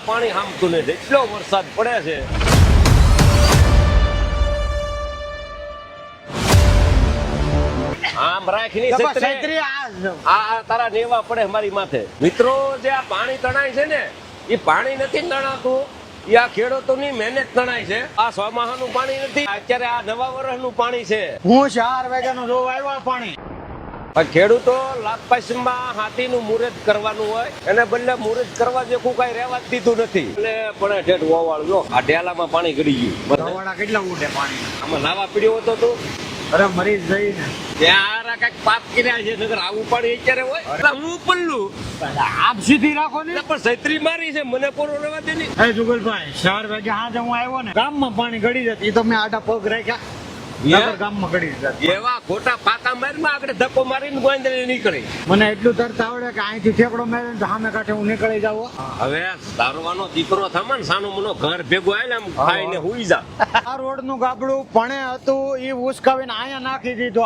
પાણી હામતું નથી, એટલો વરસાદ પડે છે. આમ રાખની છત્રી આ તારા નેવા પડે મારી માથે. મિત્રો જે આ પાણી તણાય છે ને એ પાણી નથી તણાતું, એ આ ખેડૂતોની મહેનત તણાય છે. આ ચોમાસાનું પાણી નથી, અત્યારે આ નવા વર્ષનું પાણી છે. હું 4 વાગ્યાનો જો આવ્યો પાણી. ખેડૂતો લાભપાસમાં હાથીનું મુહૂર્ત કરવાનું હોય એને બદલે મુહૂર્ત કરવા જેવું કઈ રહેવા જ દીધું નથી. એટલે પણ ઠેઠ વવાળ જો આ ઢેલામાં પાણી ગળી ગયું. ધવાડા કેટલા ઉડે પાણી. આમાં નાવા પીડ્યો હતો તું? અરે મરી જ જઈ ને ત્યાં કઈક પાપ કર્યા છે, નગર આવું પાણી અત્યારે હોય. એટલે હું પલ્લું આપ સીધી રાખો ને. પણ છત્રી મારી છે, મને પૂરો રહેવા દે નહીં. હે જુગલભાઈ 4 વાગે હાજે હું આવ્યો ને ગામમાં પાણી ગળી જતી, એ તો મેં આડા પગ રાખ્યા ગામમાં ગળી જતી. એવા ખોટા પાકા મારીમાં આગળ ધક્કો મારીને ગોંદરી નીકળી. મને એટલું તરત આવડે કે અહીંથી ઠેકડો મારીને સામે કાંઠે હું નીકળી જાવ. હવે દારૂવાનો દીકરો થમા ને સાનો મનો ઘર ભેગો આવીને આમ ખાઈને હુઈ જા. આ રોડ નું ગાબડું પણ હતું એ ઉસકાવીને અહીંયા નાખી દીધો.